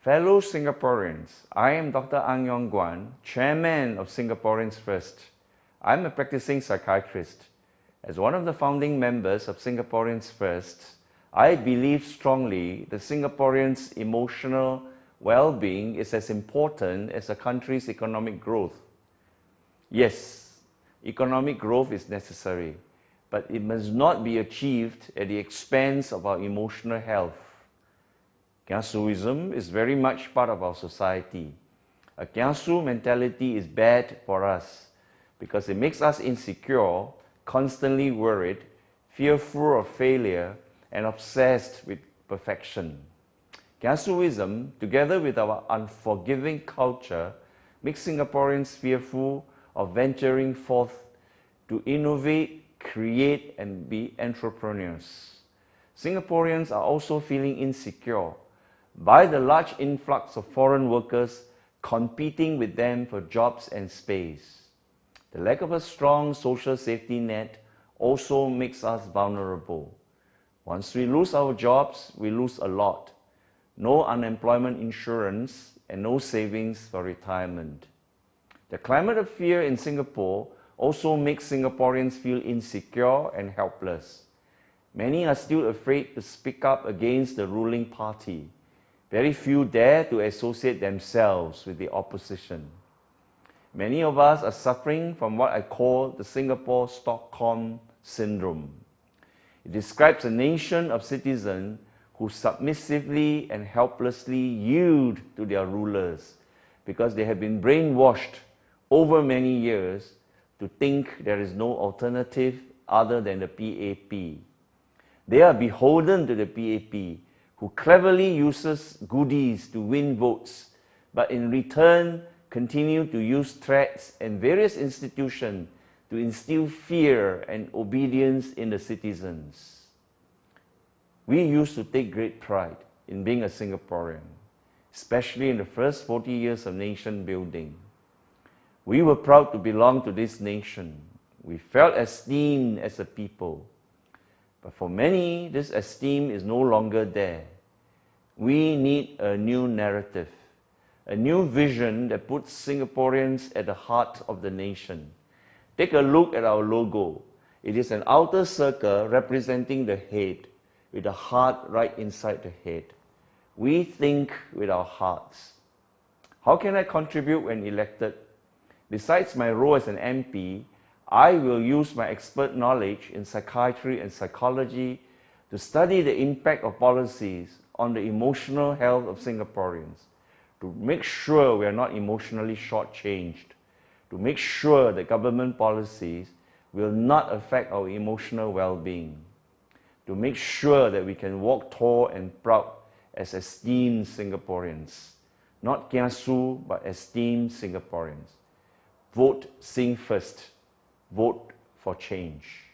Fellow Singaporeans, I am Dr. Ang Yong Guan, Chairman of Singaporeans First. I'm a practicing psychiatrist. As one of the founding members of Singaporeans First, I believe strongly that Singaporeans' emotional well-being is as important as a country's economic growth. Yes, economic growth is necessary, but it must not be achieved at the expense of our emotional health. Kiasuism is very much part of our society. A kiasu mentality is bad for us because it makes us insecure, constantly worried, fearful of failure, and obsessed with perfection. Kiasuism, together with our unforgiving culture, makes Singaporeans fearful of venturing forth to innovate, create, and be entrepreneurs. Singaporeans are also feeling insecure by the large influx of foreign workers competing with them for jobs and space. The lack of a strong social safety net also makes us vulnerable. Once we lose our jobs, we lose a lot. No unemployment insurance and no savings for retirement. The climate of fear in Singapore also makes Singaporeans feel insecure and helpless. Many are still afraid to speak up against the ruling party. Very few dare to associate themselves with the opposition. Many of us are suffering from what I call the Singapore Stockholm Syndrome. It describes a nation of citizens who submissively and helplessly yield to their rulers because they have been brainwashed over many years to think there is no alternative other than the PAP. They are beholden to the PAP, who cleverly uses goodies to win votes, but in return continue to use threats and various institutions to instill fear and obedience in the citizens. We used to take great pride in being a Singaporean, especially in the first 40 years of nation building. We were proud to belong to this nation. We felt esteemed as a people. But for many, this esteem is no longer there. We need a new narrative, a new vision that puts Singaporeans at the heart of the nation. Take a look at our logo. It is an outer circle representing the head, with the heart right inside the head. We think with our hearts. How can I contribute when elected? Besides my role as an MP, I will use my expert knowledge in psychiatry and psychology to study the impact of policies on the emotional health of Singaporeans, to make sure we are not emotionally shortchanged, to make sure that government policies will not affect our emotional well-being, to make sure that we can walk tall and proud as esteemed Singaporeans, not kiasu, but esteemed Singaporeans. Vote SingFirst. Vote for change.